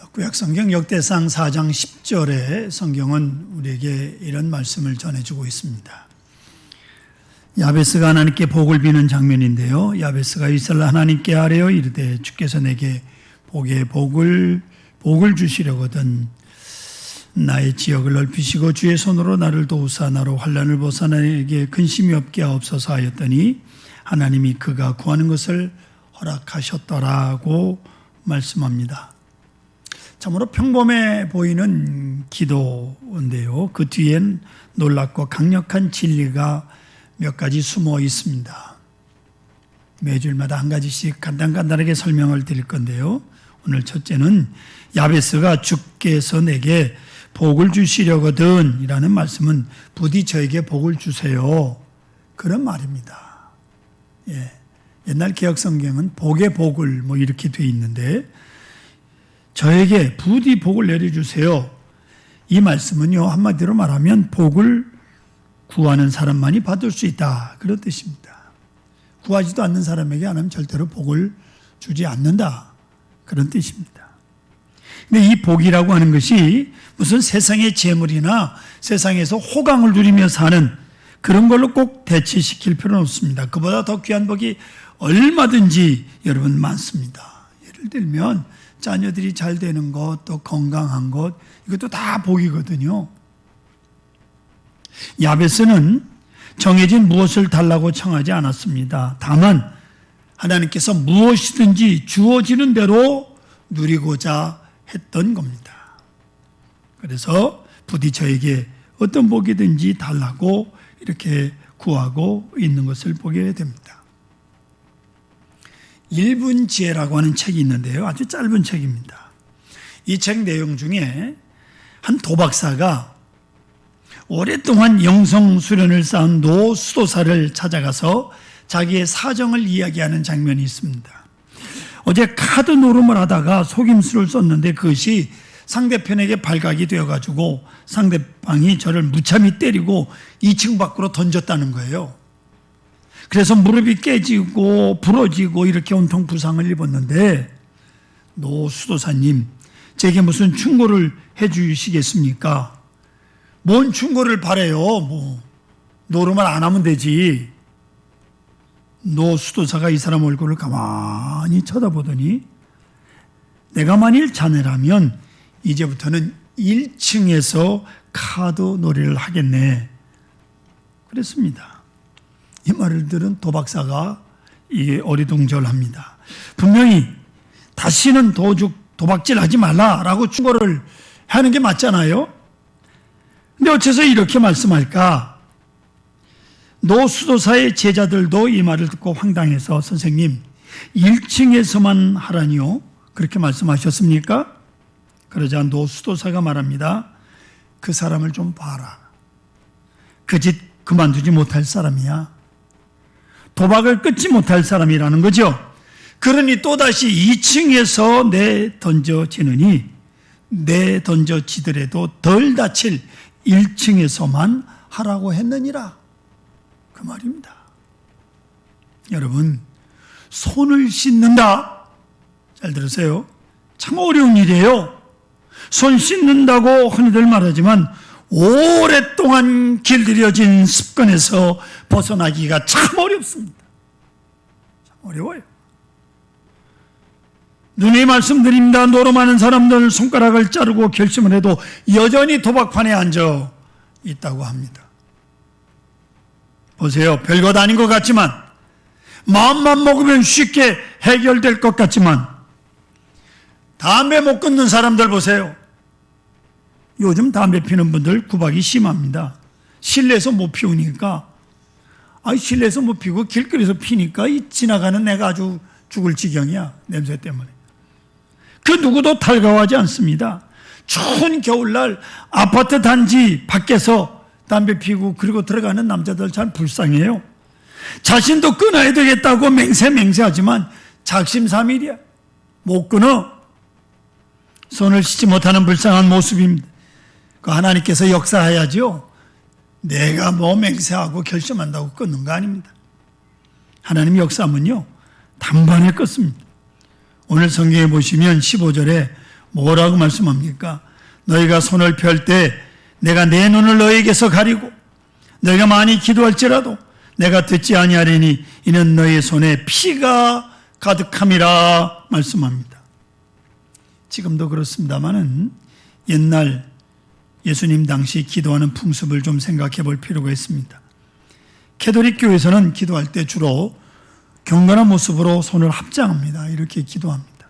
구약성경 역대상 4장 10절에 성경은 우리에게 이런 말씀을 전해주고 있습니다. 야베스가 하나님께 복을 비는 장면인데요. 야베스가 이스라엘 하나님께 아뢰어 이르되 주께서 내게 복을 주시려거든 나의 지역을 넓히시고 주의 손으로 나를 도우사 나로 환난을 벗어나 내게 근심이 없게 하옵소서 하였더니 하나님이 그가 구하는 것을 허락하셨더라고 말씀합니다. 참으로 평범해 보이는 기도인데요. 그 뒤엔 놀랍고 강력한 진리가 몇 가지 숨어 있습니다. 매주일마다 한 가지씩 간단하게 설명을 드릴 건데요. 오늘 첫째는 야베스가 주께서 내게 복을 주시려거든 이라는 말씀은 부디 저에게 복을 주세요. 그런 말입니다. 예. 옛날 개혁성경은 복의 복을 이렇게 돼 있는데 저에게 부디 복을 내려주세요. 이 말씀은요, 한마디로 말하면 복을 구하는 사람만이 받을 수 있다. 그런 뜻입니다. 구하지도 않는 사람에게 하나님 절대로 복을 주지 않는다. 그런 뜻입니다. 근데 이 복이라고 하는 것이 무슨 세상의 재물이나 세상에서 호강을 누리며 사는 그런 걸로 꼭 대체시킬 필요는 없습니다. 그보다 더 귀한 복이 얼마든지 여러분 많습니다. 예를 들면 자녀들이 잘 되는 것, 또 건강한 것, 이것도 다 복이거든요. 야베스는 정해진 무엇을 달라고 청하지 않았습니다. 다만 하나님께서 무엇이든지 주어지는 대로 누리고자 했던 겁니다. 그래서 부디 저에게 어떤 복이든지 달라고 이렇게 구하고 있는 것을 보게 됩니다. 1분 지혜라고 하는 책이 있는데요. 아주 짧은 책입니다. 이 책 내용 중에 한 도박사가 오랫동안 영성 수련을 쌓은 노 수도사를 찾아가서 자기의 사정을 이야기하는 장면이 있습니다. 어제 카드 노름을 하다가 속임수를 썼는데 그것이 상대편에게 발각이 되어가지고 상대방이 저를 무참히 때리고 2층 밖으로 던졌다는 거예요. 그래서 무릎이 깨지고 부러지고 이렇게 온통 부상을 입었는데 노 수도사님, 제게 무슨 충고를 해 주시겠습니까? 뭔 충고를 바래요? 노름을 안 하면 되지. 노 수도사가 이 사람 얼굴을 가만히 쳐다보더니 내가 만일 자네라면 이제부터는 1층에서 카드 놀이를 하겠네. 그랬습니다. 이 말을 들은 도박사가 어리둥절합니다. 분명히 다시는 도박질 하지 말라라고 충고를 하는 게 맞잖아요. 근데 어째서 이렇게 말씀할까? 노 수도사의 제자들도 이 말을 듣고 황당해서 선생님 1층에서만 하라니요? 그렇게 말씀하셨습니까? 그러자 노 수도사가 말합니다. 그 사람을 좀 봐라. 그 짓 그만두지 못할 사람이야. 도박을 끊지 못할 사람이라는 거죠. 그러니 또다시 2층에서 던져지더라도 덜 다칠 1층에서만 하라고 했느니라. 그 말입니다. 여러분, 손을 씻는다. 잘 들으세요. 참 어려운 일이에요. 손 씻는다고 흔히들 말하지만 오랫동안 길들여진 습관에서 벗어나기가 참 어렵습니다. 참 어려워요. 눈에 말씀드립니다. 노름하는 사람들 손가락을 자르고 결심을 해도 여전히 도박판에 앉아 있다고 합니다. 보세요. 별것 아닌 것 같지만 마음만 먹으면 쉽게 해결될 것 같지만 담배 못 끊는 사람들 보세요. 요즘 담배 피는 분들 구박이 심합니다. 실내에서 못 피우니까 실내에서 못 피우고 길거리에서 피니까 지나가는 내가 아주 죽을 지경이야. 냄새 때문에. 그 누구도 달가워하지 않습니다. 추운 겨울날 아파트 단지 밖에서 담배 피우고 그리고 들어가는 남자들 참 불쌍해요. 자신도 끊어야 되겠다고 맹세하지만 작심삼일이야. 못 끊어. 손을 씻지 못하는 불쌍한 모습입니다. 그 하나님께서 역사해야죠. 내가 맹세하고 결심한다고 끊는 거 아닙니다. 하나님 역사하면요 단번에 끊습니다. 오늘 성경에 보시면 15절에 뭐라고 말씀합니까? 너희가 손을 펼 때 내가 내 눈을 너희에게서 가리고 너희가 많이 기도할지라도 내가 듣지 아니하리니 이는 너희의 손에 피가 가득함이라 말씀합니다. 지금도 그렇습니다마는 옛날 예수님 당시 기도하는 풍습을 좀 생각해 볼 필요가 있습니다. 캐톨릭 교회에서는 기도할 때 주로 경건한 모습으로 손을 합장합니다. 이렇게 기도합니다.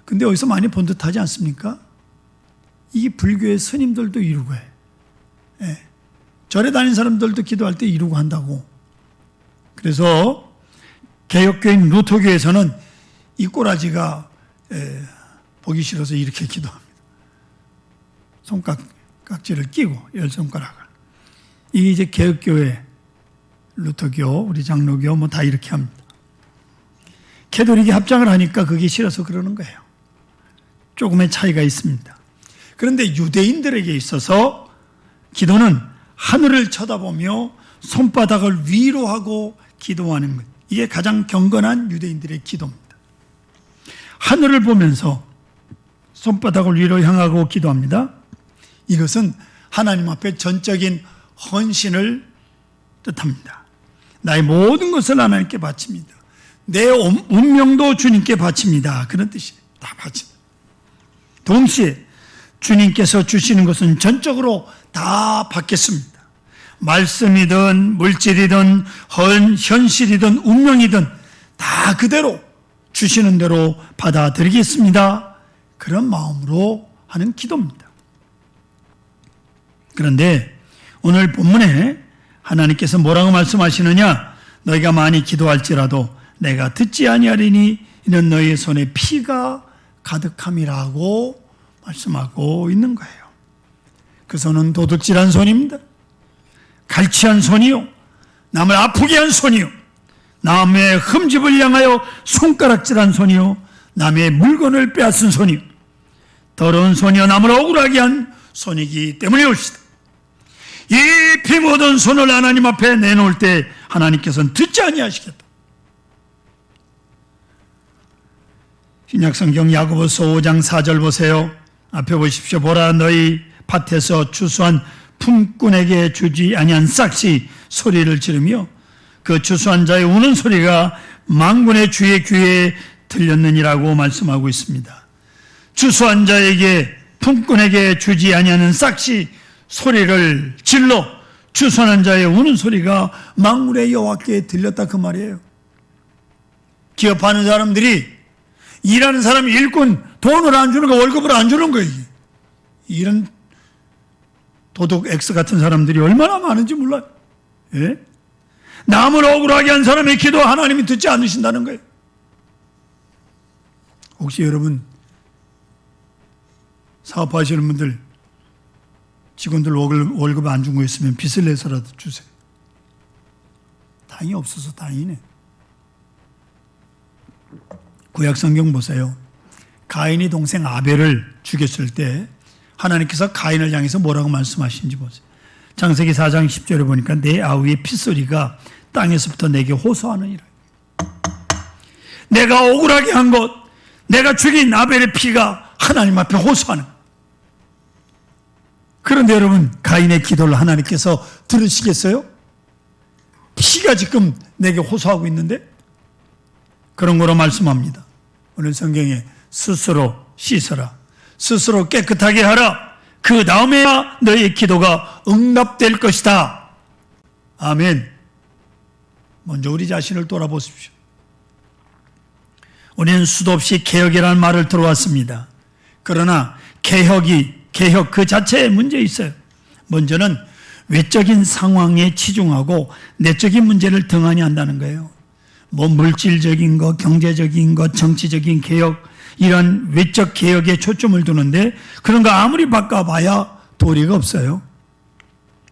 근데 어디서 많이 본 듯하지 않습니까? 이 불교의 스님들도 이루고 해. 예. 절에 다니는 사람들도 기도할 때 이루고 한다고. 그래서 개혁교인 루터교에서는 이 꼬라지가 보기 싫어서 이렇게 기도합니다. 손깍지를 끼고 열 손가락을. 이게 이제 개혁교회, 루터교, 우리 장로교 뭐 다 이렇게 합니다. 캐톨릭이 합장을 하니까 그게 싫어서 그러는 거예요. 조금의 차이가 있습니다. 그런데 유대인들에게 있어서 기도는 하늘을 쳐다보며 손바닥을 위로 하고 기도하는 것. 이게 가장 경건한 유대인들의 기도입니다. 하늘을 보면서 손바닥을 위로 향하고 기도합니다. 이것은 하나님 앞에 전적인 헌신을 뜻합니다. 나의 모든 것을 하나님께 바칩니다. 내 운명도 주님께 바칩니다. 그런 뜻이에요. 다 바칩니다. 동시에 주님께서 주시는 것은 전적으로 다 받겠습니다. 말씀이든 물질이든 현실이든 운명이든 다 그대로 주시는 대로 받아들이겠습니다. 그런 마음으로 하는 기도입니다. 그런데 오늘 본문에 하나님께서 뭐라고 말씀하시느냐? 너희가 많이 기도할지라도 내가 듣지 아니하리니 이는 너희의 손에 피가 가득함이라고 말씀하고 있는 거예요. 그 손은 도둑질한 손입니다. 갈취한 손이요, 남을 아프게 한 손이요, 남의 흠집을 향하여 손가락질한 손이요, 남의 물건을 빼앗은 손이요, 더러운 손이요, 남을 억울하게 한 손이기 때문에 올시다. 이 피 묻은 손을 하나님 앞에 내놓을 때 하나님께서는 듣지 아니하시겠다. 신약성경 야고보서 5장 4절 보세요. 앞에 보십시오. 보라, 너희 밭에서 추수한 품꾼에게 주지 아니한 싹시 소리를 지르며 그 추수한 자의 우는 소리가 만군의 주의 귀에 들렸느니라고 말씀하고 있습니다. 추수한 자에게, 품꾼에게 주지 아니하는 싹시 소리를 질러 추수하는 자의 우는 소리가 만군의 여호와께 들렸다, 그 말이에요. 기업하는 사람들이 일하는 사람, 일꾼 돈을 안 주는 거, 월급을 안 주는 거예요. 이런 도둑 X 같은 사람들이 얼마나 많은지 몰라요. 예? 남을 억울하게 한 사람의 기도 하나님이 듣지 않으신다는 거예요. 혹시 여러분 사업하시는 분들 직원들 월급 안 준 거 있으면 빚을 내서라도 주세요. 다행히 없어서 다행이네. 구약 성경 보세요. 가인이 동생 아벨을 죽였을 때 하나님께서 가인을 향해서 뭐라고 말씀하신지 보세요. 창세기 4장 10절에 보니까 내 아우의 핏소리가 땅에서부터 내게 호소하느니라. 내가 억울하게 한 것, 내가 죽인 아벨의 피가 하나님 앞에 호소하는. 그런데 여러분, 가인의 기도를 하나님께서 들으시겠어요? 피가 지금 내게 호소하고 있는데 그런 거로 말씀합니다. 오늘 성경에 스스로 씻어라, 스스로 깨끗하게 하라, 그 다음에야 너의 기도가 응답될 것이다. 아멘. 먼저 우리 자신을 돌아보십시오. 우리는 수도 없이 개혁이라는 말을 들어왔습니다. 그러나 개혁 그 자체에 문제 있어요. 먼저는 외적인 상황에 치중하고 내적인 문제를 등한히 한다는 거예요. 뭐 물질적인 것, 경제적인 것, 정치적인 개혁, 이런 외적 개혁에 초점을 두는데 그런 거 아무리 바꿔봐야 도리가 없어요.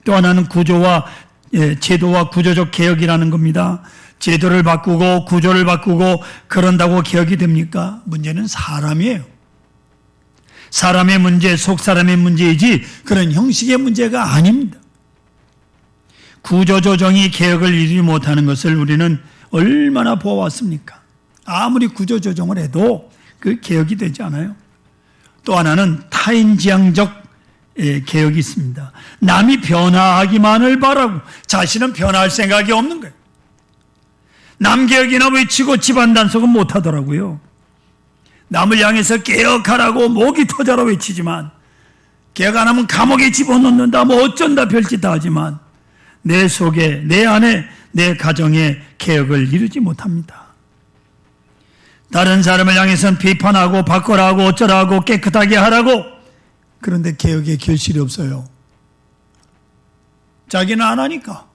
또 하나는 구조와 제도와 구조적 개혁이라는 겁니다. 제도를 바꾸고 구조를 바꾸고 그런다고 개혁이 됩니까? 문제는 사람이에요. 사람의 문제, 속 사람의 문제이지 그런 형식의 문제가 아닙니다. 구조조정이 개혁을 이루지 못하는 것을 우리는 얼마나 보아왔습니까? 아무리 구조조정을 해도 그 개혁이 되지 않아요. 또 하나는 타인지향적 개혁이 있습니다. 남이 변화하기만을 바라고 자신은 변화할 생각이 없는 거예요. 남 개혁이나 외치고 집안 단속은 못하더라고요. 남을 향해서 개혁하라고 목이 터져라 외치지만 개혁 안 하면 감옥에 집어넣는다 뭐 어쩐다 별짓 다 하지만 내 속에 내 안에 내 가정에 개혁을 이루지 못합니다. 다른 사람을 향해서는 비판하고 바꿔라고 어쩌라고 깨끗하게 하라고, 그런데 개혁의 결실이 없어요. 자기는 안 하니까,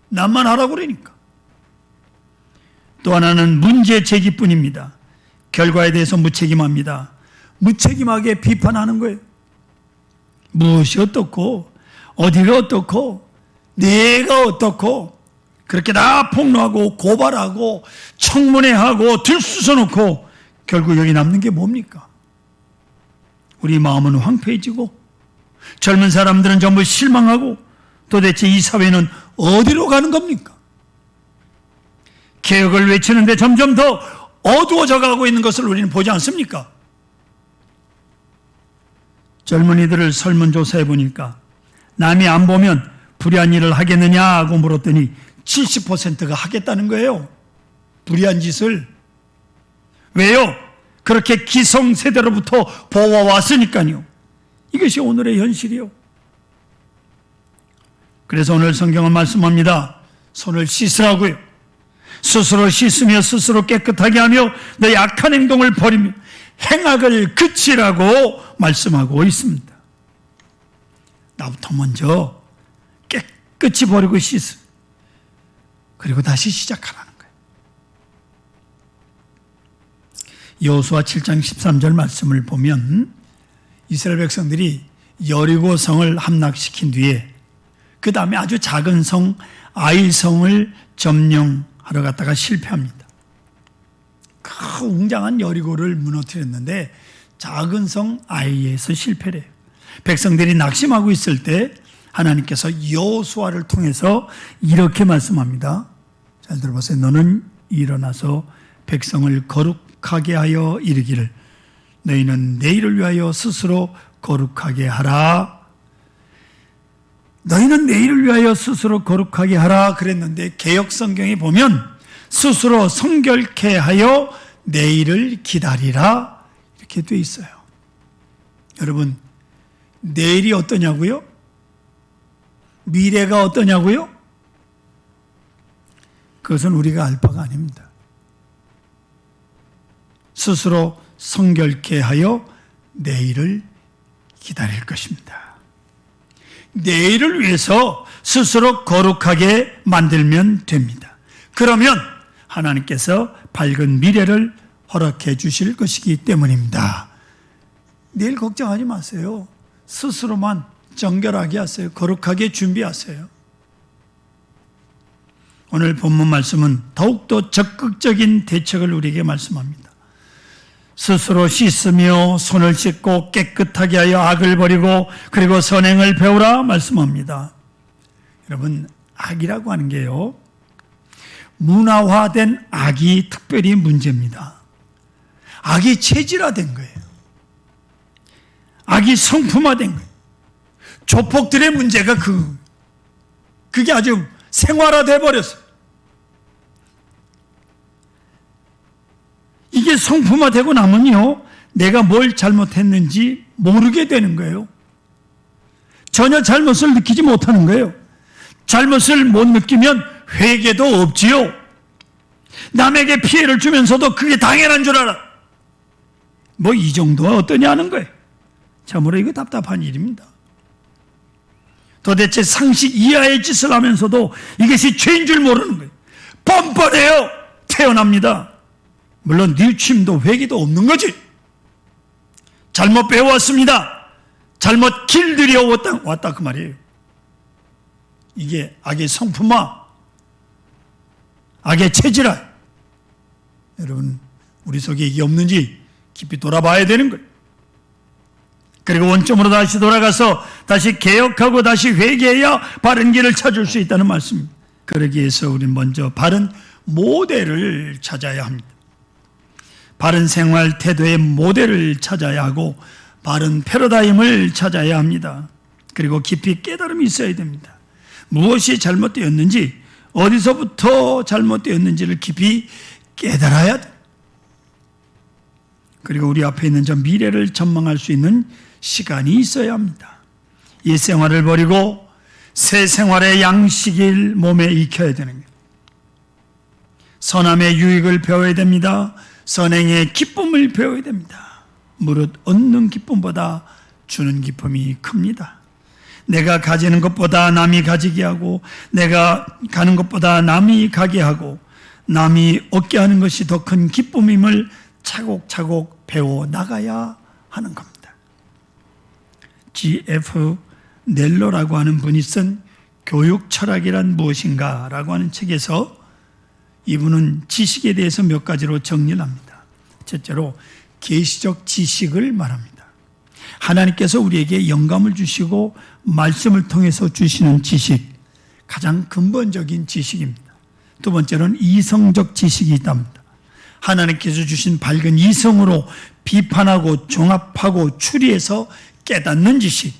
남만 하라고 그러니까. 또 하나는 문제 제기뿐입니다. 결과에 대해서 무책임합니다. 무책임하게 비판하는 거예요. 무엇이 어떻고 어디가 어떻고 내가 어떻고 그렇게 다 폭로하고 고발하고 청문회하고 들쑤서놓고 결국 여기 남는 게 뭡니까? 우리 마음은 황폐해지고 젊은 사람들은 전부 실망하고 도대체 이 사회는 어디로 가는 겁니까? 개혁을 외치는데 점점 더 어두워져 가고 있는 것을 우리는 보지 않습니까? 젊은이들을 설문조사해 보니까 남이 안 보면 불의한 일을 하겠느냐고 물었더니 70%가 하겠다는 거예요. 불의한 짓을. 왜요? 그렇게 기성세대로부터 보아왔으니까요. 이것이 오늘의 현실이요. 그래서 오늘 성경은 말씀합니다. 손을 씻으라고요. 스스로 씻으며 스스로 깨끗하게 하며 너의 악한 행동을 버리며 행악을 그치라고 말씀하고 있습니다. 나부터 먼저 깨끗이 버리고 씻으. 그리고 다시 시작하라는 거예요. 여호수아 7장 13절 말씀을 보면 이스라엘 백성들이 여리고 성을 함락시킨 뒤에 그 다음에 아주 작은 성 아이성을 점령하러 갔다가 실패합니다. 그 웅장한 여리고를 무너뜨렸는데 작은 성 아이에서 실패를 해요. 백성들이 낙심하고 있을 때 하나님께서 여호수아를 통해서 이렇게 말씀합니다. 잘 들어보세요. 너는 일어나서 백성을 거룩하게 하여 이르기를 너희는 내일을 위하여 스스로 거룩하게 하라. 너희는 내일을 위하여 스스로 거룩하게 하라 그랬는데 개역 성경에 보면 스스로 성결케 하여 내일을 기다리라 이렇게 돼 있어요. 여러분, 내일이 어떠냐고요? 미래가 어떠냐고요? 그것은 우리가 알 바가 아닙니다. 스스로 성결케 하여 내일을 기다릴 것입니다. 내일을 위해서 스스로 거룩하게 만들면 됩니다. 그러면 하나님께서 밝은 미래를 허락해 주실 것이기 때문입니다. 내일 걱정하지 마세요. 스스로만 정결하게 하세요. 거룩하게 준비하세요. 오늘 본문 말씀은 더욱더 적극적인 대책을 우리에게 말씀합니다. 스스로 씻으며 손을 씻고 깨끗하게 하여 악을 버리고 그리고 선행을 배우라 말씀합니다. 여러분, 악이라고 하는 게요, 문화화된 악이 특별히 문제입니다. 악이 체질화된 거예요. 악이 성품화된 거예요. 조폭들의 문제가 그게 아주 생활화돼 버렸어요. 이게 성품화되고 나면요, 내가 뭘 잘못했는지 모르게 되는 거예요. 전혀 잘못을 느끼지 못하는 거예요. 잘못을 못 느끼면 회개도 없지요. 남에게 피해를 주면서도 그게 당연한 줄 알아. 뭐 이 정도가 어떠냐는 거예요. 참으로 이거 답답한 일입니다. 도대체 상식 이하의 짓을 하면서도 이것이 죄인 줄 모르는 거예요. 뻔뻔해요. 태어납니다. 물론 뉘우침도 회개도 없는 거지. 잘못 배워왔습니다. 잘못 길들여 왔다 그 말이에요. 이게 악의 성품화, 악의 체질화. 여러분, 우리 속에 이게 없는지 깊이 돌아봐야 되는 거예요. 그리고 원점으로 다시 돌아가서 다시 개혁하고 다시 회개해야 바른 길을 찾을 수 있다는 말씀입니다. 그러기 위해서 우리는 먼저 바른 모델을 찾아야 합니다. 바른 생활 태도의 모델을 찾아야 하고 바른 패러다임을 찾아야 합니다. 그리고 깊이 깨달음이 있어야 됩니다. 무엇이 잘못되었는지, 어디서부터 잘못되었는지를 깊이 깨달아야 돼. 그리고 우리 앞에 있는 저 미래를 전망할 수 있는 시간이 있어야 합니다. 옛 생활을 버리고 새 생활의 양식을 몸에 익혀야 되는 거예요. 선함의 유익을 배워야 됩니다. 선행의 기쁨을 배워야 됩니다. 무릇 얻는 기쁨보다 주는 기쁨이 큽니다. 내가 가지는 것보다 남이 가지게 하고, 내가 가는 것보다 남이 가게 하고, 남이 얻게 하는 것이 더 큰 기쁨임을 차곡차곡 배워 나가야 하는 겁니다. G.F. 넬러라고 하는 분이 쓴 교육 철학이란 무엇인가 라고 하는 책에서 이분은 지식에 대해서 몇 가지로 정리를 합니다. 첫째로 계시적 지식을 말합니다. 하나님께서 우리에게 영감을 주시고 말씀을 통해서 주시는 지식, 가장 근본적인 지식입니다. 두 번째로는 이성적 지식이 있답니다. 하나님께서 주신 밝은 이성으로 비판하고 종합하고 추리해서 깨닫는 지식,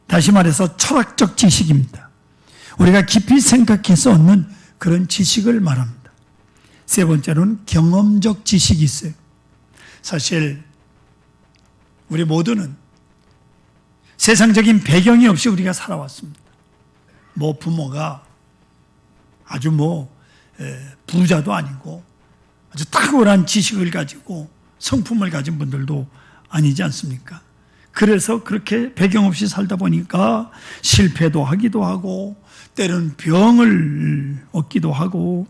다시 말해서 철학적 지식입니다. 우리가 깊이 생각해서 얻는 그런 지식을 말합니다. 세 번째로는 경험적 지식이 있어요. 사실 우리 모두는 세상적인 배경이 없이 우리가 살아왔습니다. 부모가 아주 부자도 아니고 아주 탁월한 지식을 가지고 성품을 가진 분들도 아니지 않습니까? 그래서 그렇게 배경 없이 살다 보니까 실패도 하기도 하고, 때로는 병을 얻기도 하고,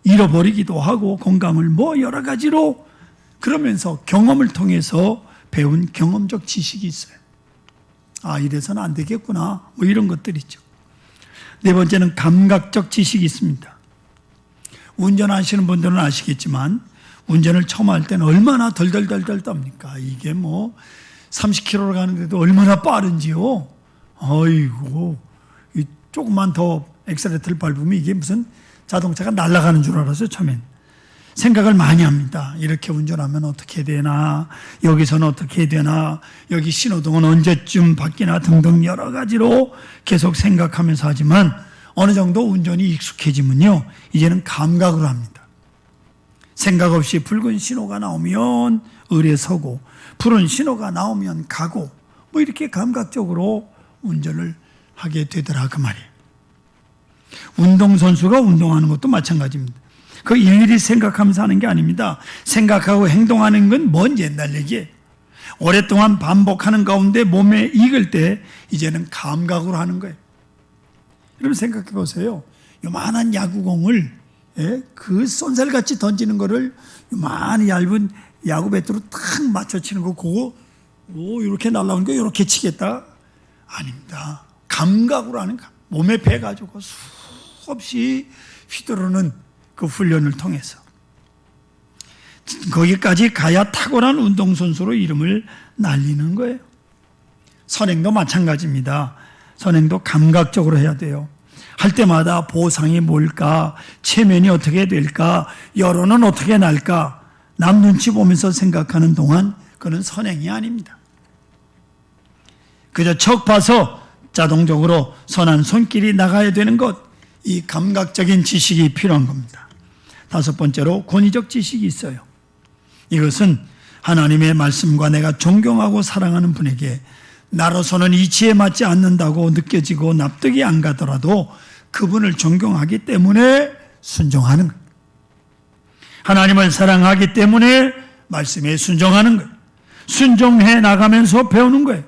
잃어버리기도 하고, 건강을 여러 가지로, 그러면서 경험을 통해서 배운 경험적 지식이 있어요. 이래서는 안 되겠구나, 이런 것들이 있죠. 네 번째는 감각적 지식이 있습니다. 운전하시는 분들은 아시겠지만 운전을 처음 할 때는 얼마나 덜덜덜덜 떱니까? 이게 30km를 가는데도 얼마나 빠른지요. 아이고, 조금만 더 엑셀레이터를 밟으면 이게 무슨 자동차가 날아가는 줄 알았어요, 처음엔. 생각을 많이 합니다. 이렇게 운전하면 어떻게 되나, 여기서는 어떻게 되나, 여기 신호등은 언제쯤 바뀌나 등등 여러 가지로 계속 생각하면서 하지만 어느 정도 운전이 익숙해지면요, 이제는 감각으로 합니다. 생각 없이 붉은 신호가 나오면 을에 서고, 푸른 신호가 나오면 가고, 이렇게 감각적으로 운전을 하게 되더라, 그 말이에요. 운동선수가 운동하는 것도 마찬가지입니다. 그 일일이 생각하면서 하는 게 아닙니다. 생각하고 행동하는 건 먼 옛날 얘기예요. 오랫동안 반복하는 가운데 몸에 익을 때 이제는 감각으로 하는 거예요. 여러분 생각해 보세요. 요만한 야구공을 그 쏜살같이 던지는 거를 요만한 얇은 야구 배트로 탁 맞춰 치는 거, 그거 이렇게 날라오는 거 이렇게 치겠다? 아닙니다. 감각으로 하는 거. 몸에 배 가지고 수없이 휘두르는 그 훈련을 통해서 거기까지 가야 탁월한 운동선수로 이름을 날리는 거예요. 선행도 마찬가지입니다. 선행도 감각적으로 해야 돼요. 할 때마다 보상이 뭘까, 체면이 어떻게 될까, 여론은 어떻게 날까, 남 눈치 보면서 생각하는 동안 그는 선행이 아닙니다. 그저 척 봐서 자동적으로 선한 손길이 나가야 되는 것, 이 감각적인 지식이 필요한 겁니다. 다섯 번째로 권위적 지식이 있어요. 이것은 하나님의 말씀과 내가 존경하고 사랑하는 분에게 나로서는 이치에 맞지 않는다고 느껴지고 납득이 안 가더라도 그분을 존경하기 때문에 순종하는 거예요. 하나님을 사랑하기 때문에 말씀에 순종하는 거예요. 순종해 나가면서 배우는 거예요.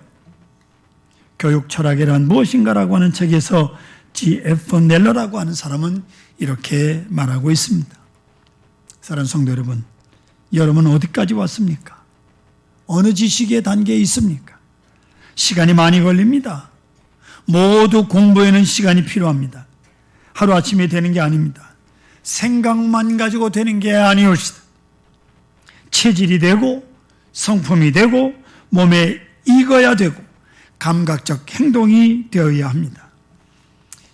교육 철학이란 무엇인가라고 하는 책에서 G.F. 넬러라고 하는 사람은 이렇게 말하고 있습니다. 사랑하는 성도 여러분, 여러분은 어디까지 왔습니까? 어느 지식의 단계에 있습니까? 시간이 많이 걸립니다. 모두 공부에는 시간이 필요합니다. 하루아침에 되는 게 아닙니다. 생각만 가지고 되는 게 아니옵시다. 체질이 되고 성품이 되고 몸에 익어야 되고 감각적 행동이 되어야 합니다.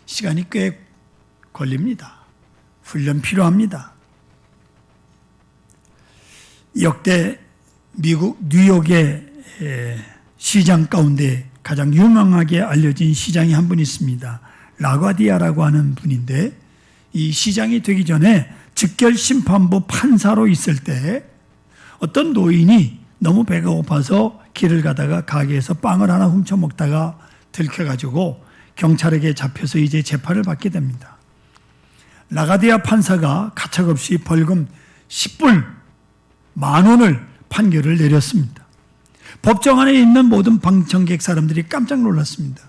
시간이 꽤 걸립니다. 훈련 필요합니다. 역대 미국 뉴욕의 시장 가운데 가장 유명하게 알려진 시장이 한 분 있습니다. 라과디아라고 하는 분인데, 이 시장이 되기 전에 즉결심판부 판사로 있을 때 어떤 노인이 너무 배가 고파서 길을 가다가 가게에서 빵을 하나 훔쳐 먹다가 들켜가지고 경찰에게 잡혀서 이제 재판을 받게 됩니다. 라가디아 판사가 가차없이 벌금 10불, 10,000원을 판결을 내렸습니다. 법정 안에 있는 모든 방청객 사람들이 깜짝 놀랐습니다.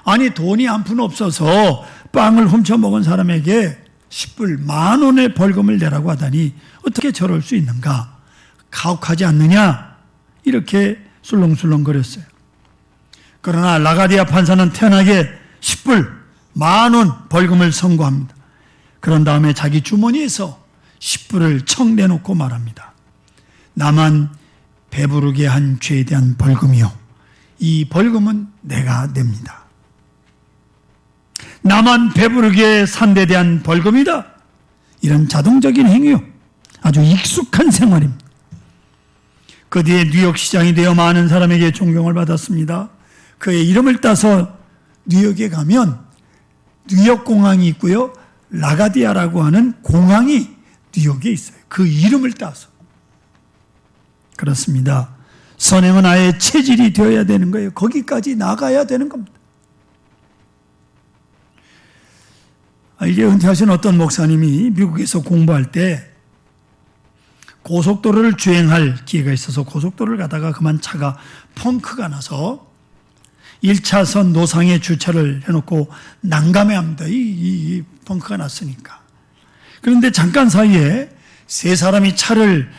아니, 돈이 한 푼 없어서 빵을 훔쳐 먹은 사람에게 10불, 10,000원의 벌금을 내라고 하다니 어떻게 저럴 수 있는가? 가혹하지 않느냐? 이렇게 술렁술렁거렸어요. 그러나 라가디아 판사는 태연하게 10불, 10,000원 벌금을 선고합니다. 그런 다음에 자기 주머니에서 10불을 청 내놓고 말합니다. 나만 배부르게 한 죄에 대한 벌금이요, 이 벌금은 내가 냅니다. 나만 배부르게 산 데 대한 벌금이다. 이런 자동적인 행위요, 아주 익숙한 생활입니다. 그 뒤에 뉴욕 시장이 되어 많은 사람에게 존경을 받았습니다. 그의 이름을 따서 뉴욕에 가면 뉴욕 공항이 있고요, 라가디아라고 하는 공항이 뉴욕에 있어요. 그 이름을 따서. 그렇습니다. 선행은 아예 체질이 되어야 되는 거예요. 거기까지 나가야 되는 겁니다. 이제 은퇴하신 어떤 목사님이 미국에서 공부할 때 고속도로를 주행할 기회가 있어서 고속도로를 가다가 그만 차가 펑크가 나서 1차선 노상에 주차를 해놓고 난감해합니다. 이 펑크가 났으니까. 그런데 잠깐 사이에 세 사람이 차를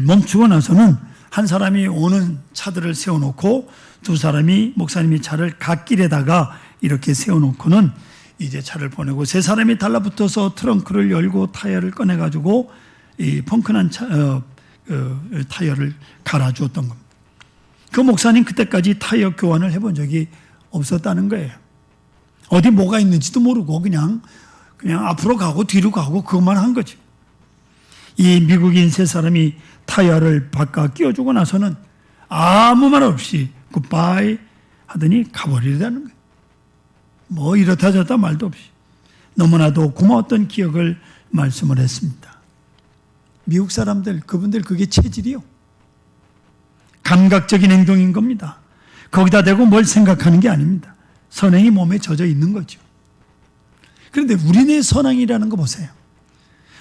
멈추고 나서는 한 사람이 오는 차들을 세워놓고 두 사람이 목사님이 차를 갓길에다가 이렇게 세워놓고는 이제 차를 보내고, 세 사람이 달라붙어서 트렁크를 열고 타이어를 꺼내가지고 이 펑크난 타이어를 갈아주었던 겁니다. 그 목사님 그때까지 타이어 교환을 해본 적이 없었다는 거예요. 어디 뭐가 있는지도 모르고 그냥 앞으로 가고 뒤로 가고 그것만 한 거지. 이 미국인 세 사람이 타이어를 바꿔 끼워주고 나서는 아무 말 없이 굿바이 하더니 가버리려는 거예요. 뭐 이렇다 저렇다 말도 없이 너무나도 고마웠던 기억을 말씀을 했습니다. 미국 사람들, 그분들 그게 체질이요, 감각적인 행동인 겁니다. 거기다 대고 뭘 생각하는 게 아닙니다. 선행이 몸에 젖어 있는 거죠. 그런데 우리네 선행이라는 거 보세요.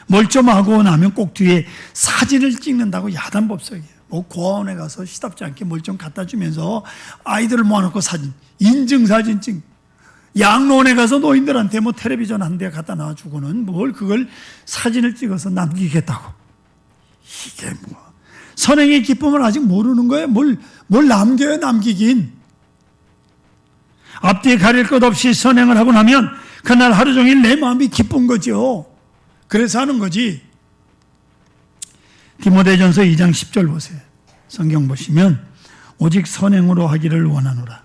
뭘 좀 하고 나면 꼭 뒤에 사진을 찍는다고 야단법석이에요. 뭐 고아원에 가서 시답지 않게 뭘 좀 갖다 주면서 아이들을 모아놓고 사진, 인증사진 찍. 양로원에 가서 노인들한테 뭐 텔레비전 한 대 갖다 놔주고는 뭘 그걸 사진을 찍어서 남기겠다고. 이게 뭐 선행의 기쁨을 아직 모르는 거예요. 뭘 남겨요, 남기긴. 앞뒤에 가릴 것 없이 선행을 하고 나면 그날 하루 종일 내 마음이 기쁜 거죠. 그래서 하는 거지. 디모데전서 2장 10절 보세요. 성경 보시면 오직 선행으로 하기를 원하노라.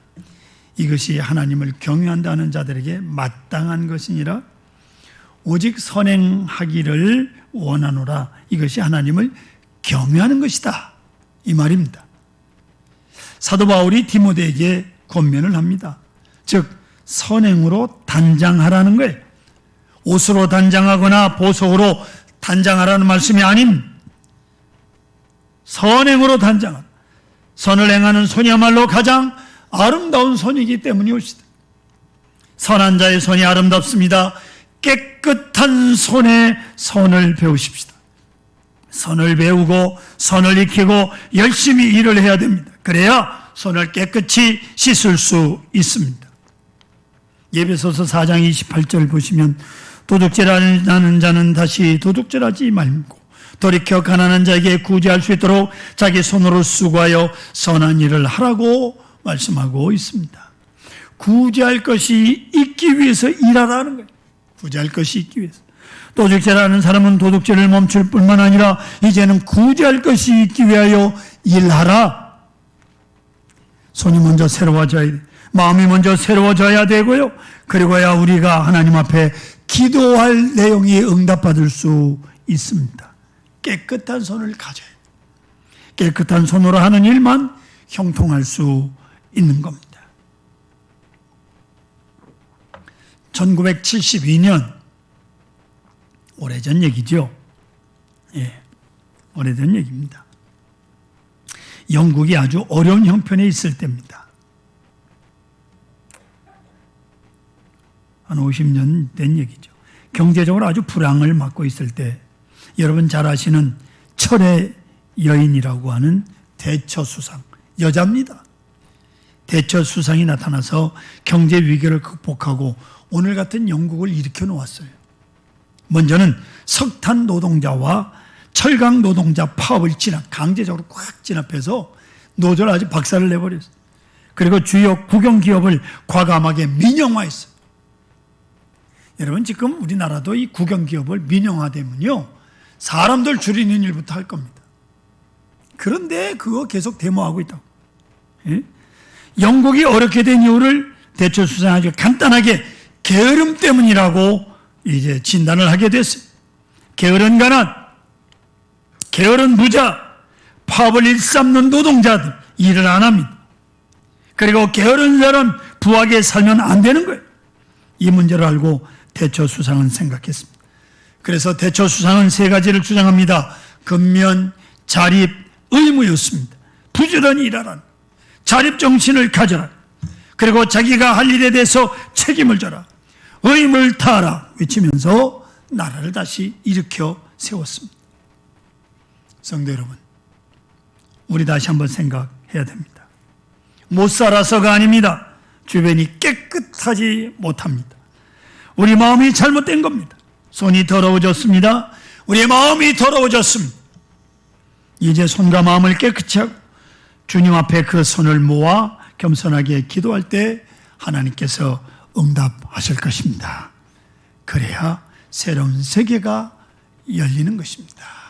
이것이 하나님을 경외한다는 자들에게 마땅한 것이니라. 오직 선행하기를 원하노라. 이것이 하나님을 경외하는 것이다, 이 말입니다. 사도 바울이 디모데에게 권면을 합니다. 즉 선행으로 단장하라는 거예요. 옷으로 단장하거나 보석으로 단장하라는 말씀이 아닌 선행으로 단장하라. 선을 행하는 손이야말로 가장 아름다운 손이기 때문이 옳시다. 선한 자의 손이 아름답습니다. 깨끗한 손에 선을 배우십시다. 선을 배우고 선을 익히고 열심히 일을 해야 됩니다. 그래야 손을 깨끗이 씻을 수 있습니다. 예배소서 4장 28절 보시면 도둑질하는 자는 다시 도둑질하지 말고 돌이켜 가난한 자에게 구제할 수 있도록 자기 손으로 수고하여 선한 일을 하라고 말씀하고 있습니다. 구제할 것이 있기 위해서 일하라는 거예요. 구제할 것이 있기 위해서. 도둑질하는 사람은 도둑질을 멈출 뿐만 아니라 이제는 구제할 것이 있기 위하여 일하라. 손이 먼저 새로워져야 돼. 마음이 먼저 새로워져야 되고요. 그리고야 우리가 하나님 앞에 기도할 내용이 응답받을 수 있습니다. 깨끗한 손을 가져야 돼. 깨끗한 손으로 하는 일만 형통할 수 있는 겁니다. 1972년, 오래전 얘기죠. 예, 오래전 얘기입니다. 영국이 아주 어려운 형편에 있을 때입니다. 한 50년 된 얘기죠. 경제적으로 아주 불황을 맞고 있을 때, 여러분 잘 아시는 철의 여인이라고 하는 대처수상, 여자입니다. 대처수상이 나타나서 경제 위기를 극복하고 오늘 같은 영국을 일으켜 놓았어요. 먼저는 석탄 노동자와 철강 노동자 파업을 강제적으로 꽉 진압해서 노조를 아주 박살을 내버렸어요. 그리고 주요 국영기업을 과감하게 민영화했어요. 여러분, 지금 우리나라도 이 국영기업을 민영화되면요, 사람들 줄이는 일부터 할 겁니다. 그런데 그거 계속 데모하고 있다고. 예? 영국이 어렵게 된 이유를 대처수상이 아주 간단하게 게으름 때문이라고 이제 진단을 하게 됐어요. 게으른 가난, 게으른 부자, 파업을 일삼는 노동자들, 일을 안 합니다. 그리고 게으른 사람, 부하게 살면 안 되는 거예요. 이 문제를 알고 대처수상은 생각했습니다. 그래서 대처수상은 세 가지를 주장합니다. 근면, 자립, 의무였습니다. 부지런히 일하라. 자립 정신을 가져라. 그리고 자기가 할 일에 대해서 책임을 져라. 의무를 다하라 외치면서 나라를 다시 일으켜 세웠습니다. 성도 여러분, 우리 다시 한번 생각해야 됩니다. 못 살아서가 아닙니다. 주변이 깨끗하지 못합니다. 우리 마음이 잘못된 겁니다. 손이 더러워졌습니다. 우리의 마음이 더러워졌습니다. 이제 손과 마음을 깨끗이 하고 주님 앞에 그 손을 모아 겸손하게 기도할 때 하나님께서 응답하실 것입니다. 그래야 새로운 세계가 열리는 것입니다.